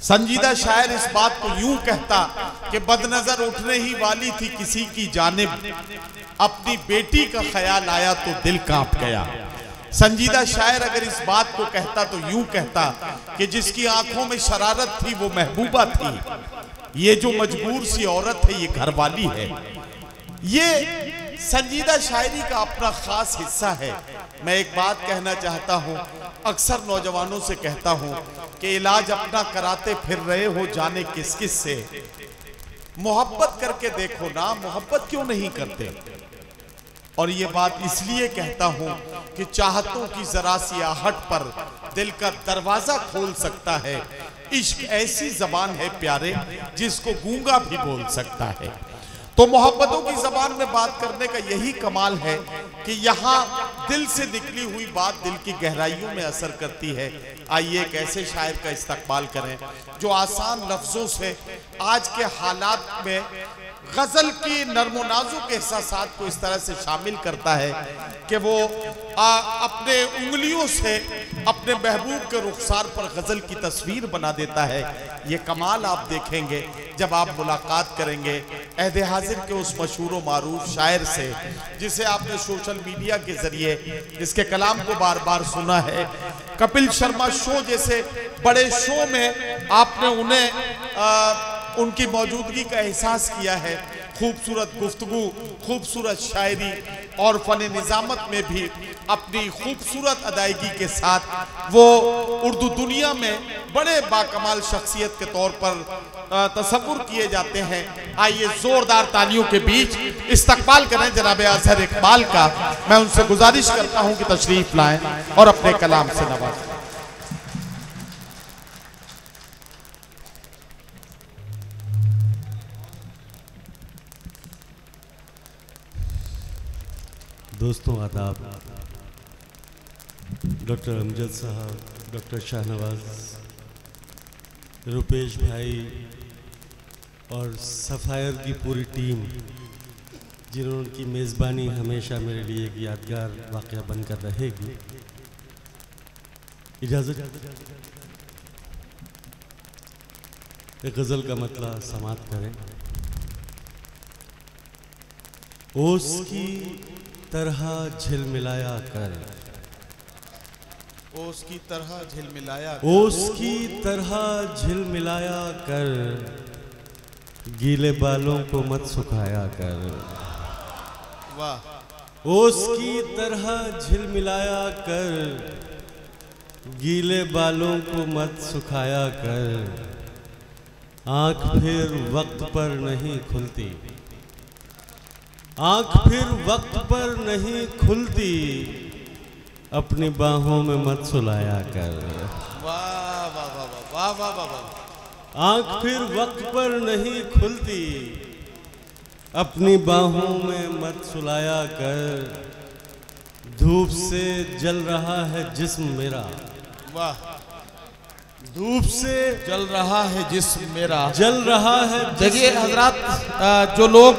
संजीदा शायर इस बात को यूं कहता कि बदनजर उठने ही वाली थी किसी की जानिब, अपनी बेटी का ख्याल आया तो दिल कांप गया। संजीदा शायर अगर इस बात को कहता तो यूं कहता कि जिसकी आंखों में शरारत थी वो महबूबा थी, ये जो मजबूर सी औरत है ये घरवाली है। ये संजीदा शायरी का अपना खास हिस्सा है। मैं एक बात कहना चाहता हूँ, अक्सर नौजवानों से कहता हूँ कि इलाज अपना कराते फिर रहे हो जाने किस किस से, मोहब्बत करके देखो ना, मोहब्बत क्यों नहीं करते। और ये बात इसलिए कहता हूँ कि चाहतों की जरा सी आहट पर दिल का दरवाजा खोल सकता है। इश्क ऐसी जबान है प्यारे जिसको गूंगा भी बोल सकता है। तो मोहब्बतों की जबान में बात करने का यही कमाल है कि यहाँ दिल से निकली हुई बात दिल की गहराइयों में असर करती है। आइए एक ऐसे शायर का इस्तकबाल करें जो आसान लफ्जों से आज के हालात में गजल की नर्मो नाजुक एहसासात को इस तरह से शामिल करता है कि वो अपने उंगलियों से अपने महबूब के रुखसार पर गजल की तस्वीर बना देता है। ये कमाल आप देखेंगे जब आप मुलाकात करेंगे अहदे हाजिर के उस मशहूर व मारूफ शायर से जिसे आपने सोशल मीडिया के जरिए इसके कलाम को बार बार सुना है। कपिल शर्मा शो जैसे बड़े शो में आपने उन्हें उनकी मौजूदगी का एहसास किया है। खूबसूरत गुफ्तगू, खूबसूरत शायरी और फन निज़ामत में भी अपनी खूबसूरत अदायगी के साथ वो उर्दू दुनिया में बड़े बाकमाल शख्सियत के तौर पर तसव्वुर किए जाते हैं। आइए जोरदार तालियों के बीच इस्तकबाल करें जनाब अजहर इकबाल का। मैं उनसे गुजारिश करता हूं कि तशरीफ लाएं और अपने कलाम से नवाजें। दोस्तों आदाब, डॉक्टर अमजद साहब, डॉक्टर शाहनवाज, रुपेश भाई और सफ़ायर की पूरी टीम जिन्होंने की मेज़बानी हमेशा मेरे लिए एक यादगार वाक़या बनकर रहेगी। इजाज़त एक गज़ल का मतलब समात करें। ओस की तरह झिलमिलाया कर, ओस की तरह झिलमिलाया, ओस की तरह झिलमिलाया कर, गीले बालों को मत सुखाया कर। वाह। ओस की तरह झिलमिलाया कर, गीले बालों को मत सुखाया कर। आंख फिर वक्त पर नहीं खुलती, आंख फिर वक्त पर नहीं खुलती, अपनी बाहों में मत सुलाया कर। वाह वाह वाह वाह वाह वाह वाह। आंख फिर वक्त पर नहीं खुलती, अपनी बाहों में मत सुलाया कर। धूप से जल रहा है जिस्म मेरा, वाह। धूप से जल रहा है जिस्म मेरा, जल रहा है। देखिए हजरात, जो लोग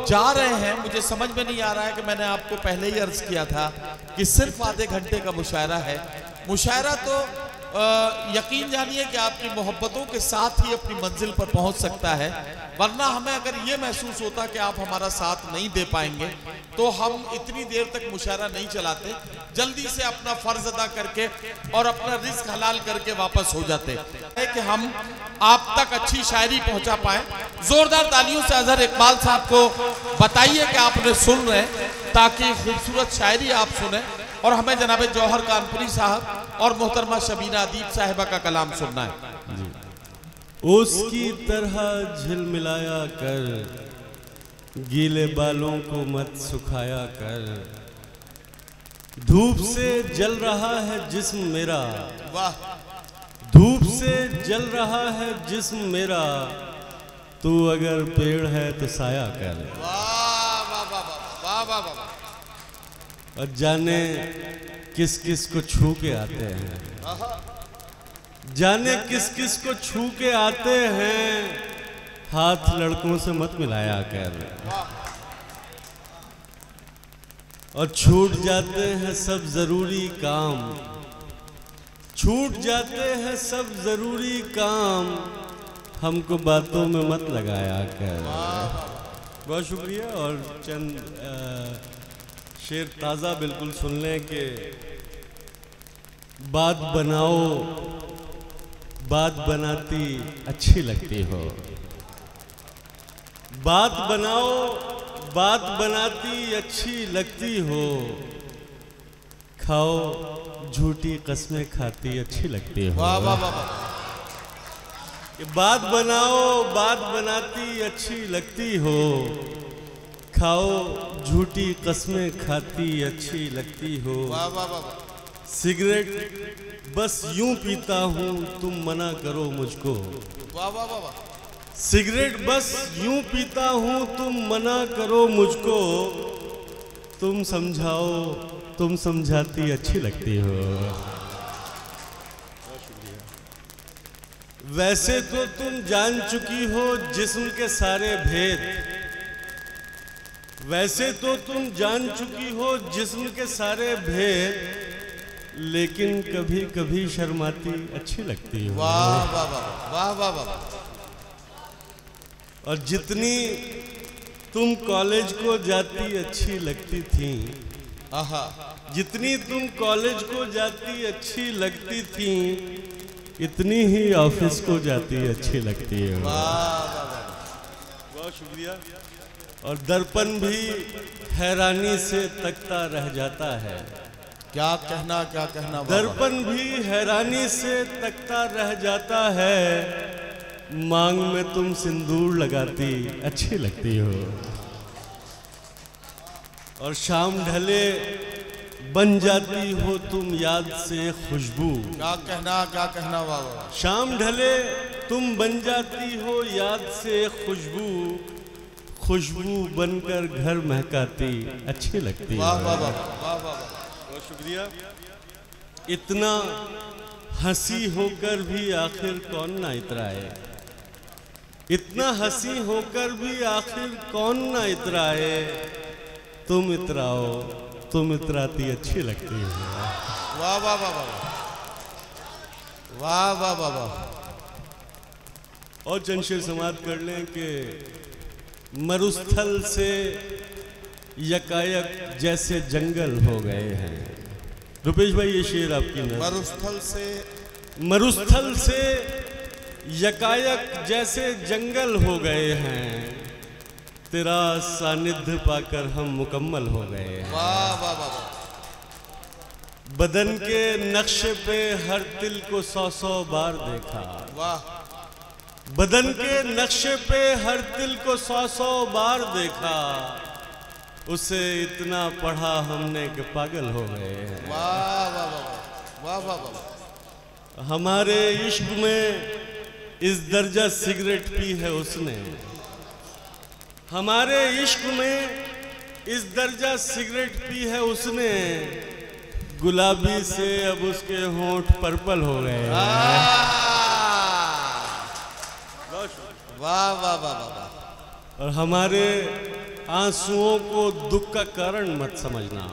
जा रहे हैं, मुझे समझ में नहीं आ रहा है कि मैंने आपको पहले ही अर्ज किया था कि सिर्फ आधे घंटे का मुशायरा है। मुशायरा तो यकीन जानिए कि आपकी मोहब्बतों के साथ ही अपनी मंजिल पर पहुंच सकता है, वरना हमें अगर ये महसूस होता कि आप हमारा साथ नहीं दे पाएंगे तो हम इतनी देर तक मुशायरा नहीं चलाते, जल्दी से अपना फर्ज अदा करके और अपना रिस्क हलाल करके वापस हो जाते हैं कि हम आप तक अच्छी शायरी पहुंचा पाए। जोरदार तालियों से अजहर इकबाल साहब को बताइए कि आपने सुन रहे हैं, ताकि खूबसूरत शायरी आप सुने और हमें जनाब जौहर कानपुरी साहब और मोहतरमा शबीना अदीब साहिबा का कलाम सुनना है। उसकी तरह झिलमिलाया कर, गीले बालों को मत सुखाया कर। धूप से जल रहा है जिस्म मेरा, वाह। धूप से जल रहा है जिस्म मेरा, तू अगर पेड़ है तो साया कर। वाह वाह वाह वाह वाह वाह। और जाने किस किस को छू के आते हैं, जाने किस किस को छू के आते हैं, हाथ लड़कों से मत मिलाया कर। और छूट जाते हैं सब जरूरी काम, छूट जाते हैं सब जरूरी काम, हमको बातों में मत लगाया कर। बहुत शुक्रिया। और चंद शेर ताज़ा बिल्कुल सुन लें कि बात बनाओ, बात बनाती अच्छी लगती हो। बात बनाओ, बात बनाती अच्छी लगती हो। खाओ झूठी कस्में खाती अच्छी लगती हो। वाह वाह वाह। बात बनाओ, बात बनाती अच्छी लगती हो। खाओ झूठी कस्में खाती अच्छी लगती हो। वाह वाह वाह। सिगरेट बस यूं पीता हूँ, तुम मना करो मुझको। वाह वाह वाह। सिगरेट बस यूं पीता हूँ, तुम मना करो मुझको। तुम समझाओ, तुम समझाती अच्छी लगती हो। वैसे तो तुम जान चुकी हो जिस्म के सारे भेद। वैसे तो तुम जान चुकी हो जिस्म के सारे भेद, लेकिन कभी कभी शर्माती अच्छी लगती हो। वाह वाह वाह वाह वाह वाह। और जितनी तुम कॉलेज को जाती अच्छी लगती थी, आहा, जितनी तुम कॉलेज को जाती अच्छी लगती थी, इतनी ही ऑफिस को जाती अच्छी लगती है। बहुत शुक्रिया। और दर्पण भी हैरानी से तकता रह जाता है। क्या कहना दर्पण भी हैरानी से तकता रह जाता है। मांग में तुम सिंदूर लगाती अच्छी लगती हो। और शाम ढले बन जाती हो तुम याद से खुशबू। क्या कहना वाह वाह। शाम ढले तुम बन जाती हो याद से खुशबू। खुशबू बनकर घर महकाती अच्छी लगती वाह है। वाह वाह वाह वाह। बहुत शुक्रिया। इतना हंसी होकर भी आखिर कौन ना इतराए। इतना हंसी होकर भी आखिर कौन ना इतराए। तुम इतराओ, तुम इतराती अच्छी लगती है। वाह वाह वाह वाह वाह वाह वाह वाह। और चंद शेर समाप्त कर लें कि मरुस्थल से यकायक जैसे जंगल हो गए हैं। रुपेश भाई ये शेर आपकी नज़र। मरुस्थल से यकायक जैसे जंगल हो गए हैं। तेरा सानिध्य पाकर हम मुकम्मल हो गए हैं। वाह वाह वाह। बदन के नक्शे पे हर तिल को 100 बार देखा। वाह। बदन के नक्शे पे हर तिल को 100 बार देखा। उसे इतना पढ़ा हमने कि पागल हो गए हैं। वाह वाह वाह वाह वाह वाह। हमारे इश्क में इस दर्जा सिगरेट पी है उसने। हमारे इश्क में इस दर्जा सिगरेट पी है उसने। गुलाबी से अब उसके होंठ पर्पल हो गए हैं। वाह वाह वाह वाह। और हमारे आंसुओं को दुख का कारण मत समझना।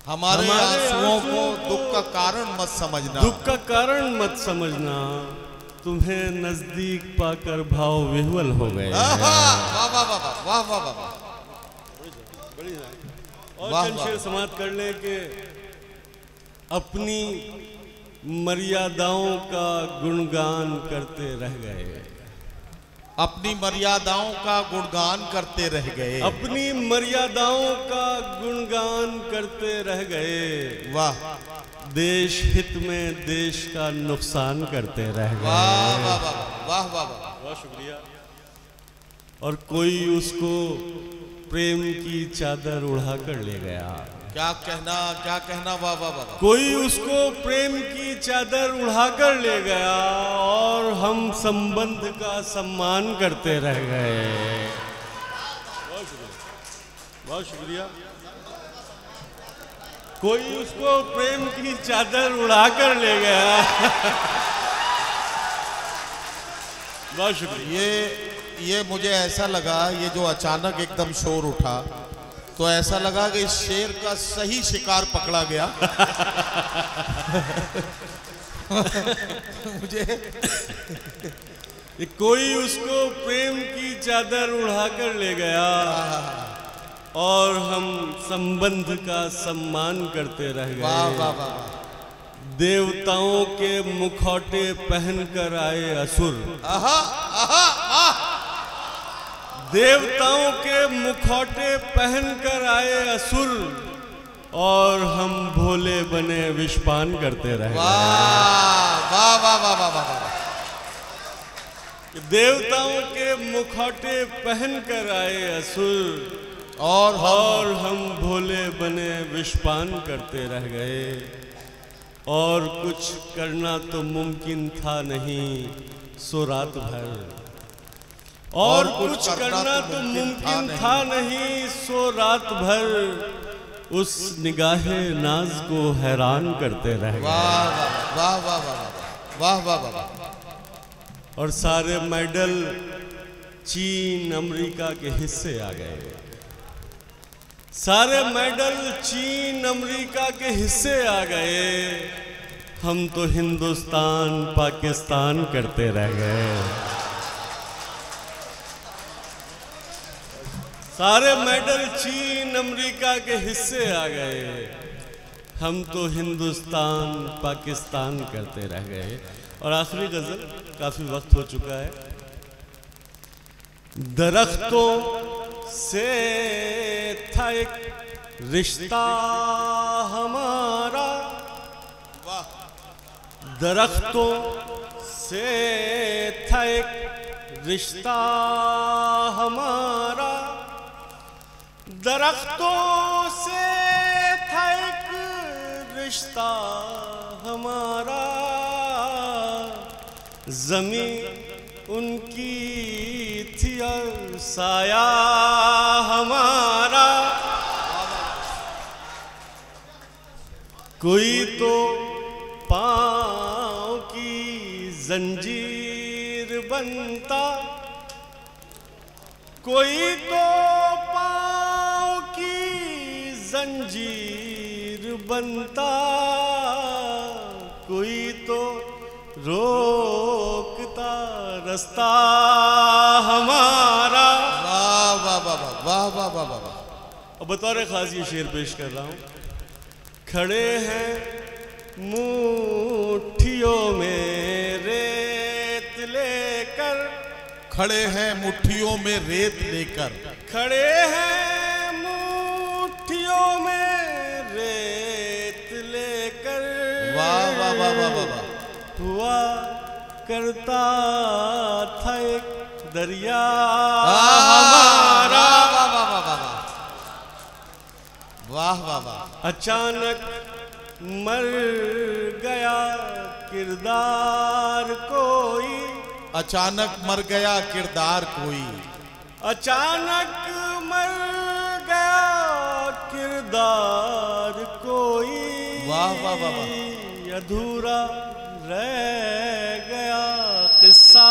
हमारे आंसुओं को दुख का कारण मत समझना। दुख का कारण मत समझना। तुम्हें नजदीक पाकर भाव विह्वल हो गए। वाह वाह वाह वाह वाह वाह। और चंद शेर समाप्त कर ले कि अपनी मर्यादाओं का गुणगान करते रह गए। अपनी मर्यादाओं का गुणगान करते रह गए। अपनी मर्यादाओं का गुणगान करते रह गए। वाह। देश हित में देश का नुकसान करते रह गए। वाह वाह वाह वाह वाह। बहुत शुक्रिया। और कोई उसको प्रेम की चादर उड़ा कर ले गया। क्या कहना वाह वाह वाह। कोई उसको प्रेम की चादर उड़ाकर ले गया और हम संबंध का सम्मान करते रह गए। बहुत शुक्रिया, बहुत शुक्रिया। कोई उसको प्रेम की चादर उड़ाकर ले गया। बहुत शुक्रिया। ये मुझे ऐसा लगा, ये जो अचानक एकदम शोर उठा, तो ऐसा लगा कि इस शेर का सही शिकार पकड़ा गया। मुझे कोई उसको प्रेम की चादर उड़ाकर ले गया और हम संबंध का सम्मान करते रह गए। वाह वाह वाह। देवताओं के मुखौटे पहनकर आए असुर। आहा आहा आहा। देवताओं के मुखौटे पहनकर आए असुर और हम भोले बने विषपान करते रह गए। वाह वाह वाह वाह वाह वाह। देवताओं के मुखौटे पहनकर आए असुर और हम भोले बने विषपान करते रह गए। और कुछ करना तो मुमकिन था नहीं सो रात भर। और कुछ करना तो मुमकिन था नहीं सो रात भर उस निगाहे नाज को हैरान करते रह गए। वाह वाह वाह वाह वाह वाह वाह। और सारे मेडल चीन अमेरिका के हिस्से आ गए। सारे मेडल चीन अमेरिका के हिस्से आ गए। हम तो हिंदुस्तान पाकिस्तान करते रह गए। सारे मेडल चीन अमेरिका के हिस्से आ गए। हम तो हिंदुस्तान पाकिस्तान करते रह गए। और आखिरी गजल, काफी वक्त हो चुका है। दरख्तों से था एक रिश्ता हमारा। दरख्तों से था एक रिश्ता हमारा। दरख्तों से था एक रिश्ता हमारा। ज़मीं उनकी थी और साया हमारा। कोई तो पाँव की जंजीर बनता। कोई तो पाँव की जंजीर बनता। कोई तो रोकता रास्ता हमारा। वाह वाह वाह वाह वाह वाह वाह वाह। अब बतौर खास ये शेर पेश कर रहा हूँ। खड़े हैं मुट्ठियों में रेत लेकर। खड़े हैं मुट्ठियों में रेत लेकर। खड़े हैं मुट्ठियों में रेत लेकर। वाह वाह वाह वाह वाह वाह। हुआ करता था एक दरिया हमारा। वाह वाह वाह वाह वाह वाह वाह। अचानक मर गया किरदार कोई। अचानक मर गया किरदार कोई। अचानक मर गया किरदार कोई। वाह वाह वाह वाह। अधूरा रह गया किस्सा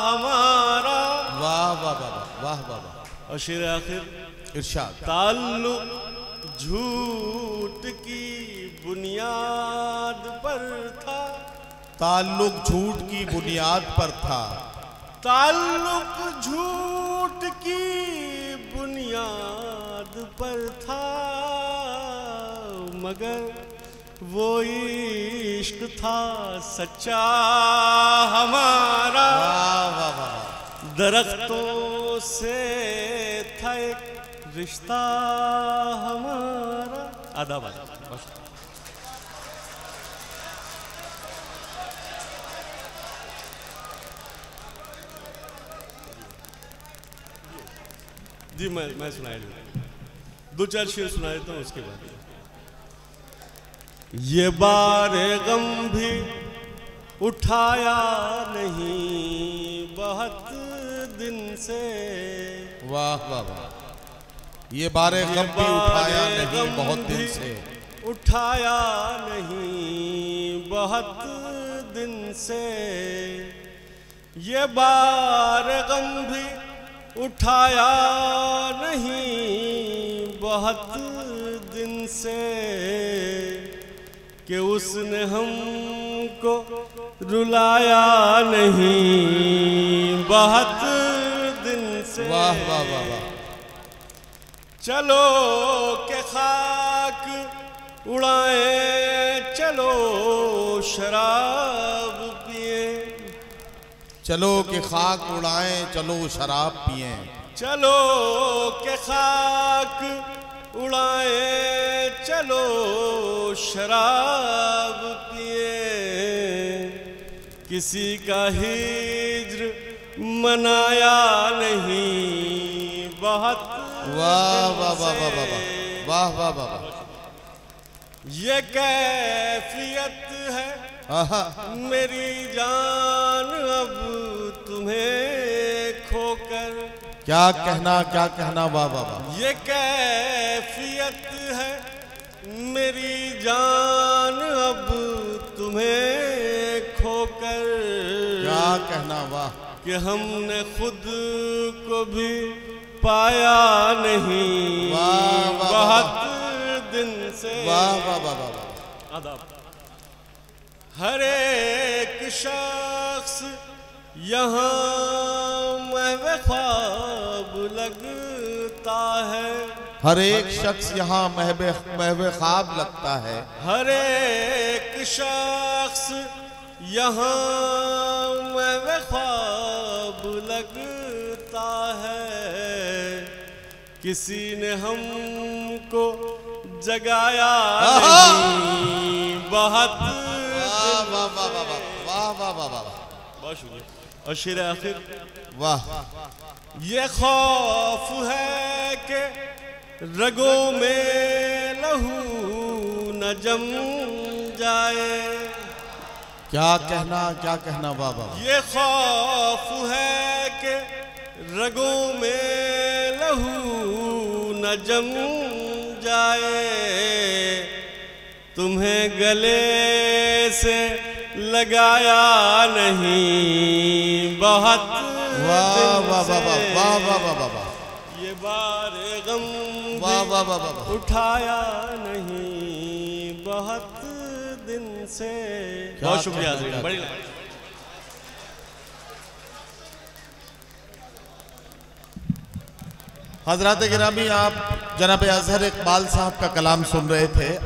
हमारा। वाह वाह वाह वाह वाह वाह। और शेर आखिर इरशाद। ताल्लुक झूठ की बुनियाद पर था। ताल्लुक झूठ की बुनियाद पर था। ताल्लुक झूठ की बुनियाद पर था। मगर वो इश्क था सच्चा हमारा। वाह वाह वाह। दरख्तों से था एक रिश्ता हमारा। आदाब बस। जी मैं सुनाई दूँ। दो चार शेर सुना देता हूँ उसके बाद। ये बारे गम भी उठाया नहीं बहुत दिन से। वाह वाह वाह। ये बारे गम भी उठाया नहीं बहुत दिन से। उठाया नहीं बहुत दिन से। ये बार गम भी उठाया नहीं बहुत दिन से कि उसने हमको रुलाया नहीं, बहुत दिन से। वाह वाह वाह वाह। चलो के खाक उड़ाएं, चलो शराब पिए, चलो के खाक उड़ाएं, चलो शराब पिए, चलो के खाक उड़ाएं, चलो शराब पिए, किसी का हिज्र मनाया नहीं, बहुत। वाह वाह वाह वाह वाह वाह वाह वाह वाह। ये कैफियत है मेरी जान अब तुम्हें खोकर, क्या कहना वाह वाह वाह। ये कैफियत है मेरी जान अब तुम्हें खोकर, क्या कहना वाह। कि हमने खुद को भी पाया नहीं, वाह वाह बहुत दिन से। वाह वाह वाह वाह। आदाब। हर एक शख्स यहाँ महवे ख्वाब लगता है, हर एक शख्स यहाँ महवे ख्वाब लगता है, हर एक शख्स यहाँ महवे ख्वाब लगता है, किसी ने हमको जगाया नहीं, बहुत। वाह वाह वाह वाह वाह वाह वाह वाह। बहुत शुक्रिया। और शेर आखिर। वाह। ये खौफ है कि रगों में लहू न जम जाए, क्या कहना वाह वाह। ये खौफ है कि रगों में लहू न जम जाए, तुम्हें गले से लगाया नहीं, बहुत। वाह वाह वाह वाह वाह वाह वाह वाह। ये बार गम वाह वाह वाह वाह। उठाया नहीं, बहुत दिन से। बहुत शुक्रिया। बड़ी हजरात गिरामी, आप जनाब अजहर इकबाल साहब का कलाम सुन रहे थे।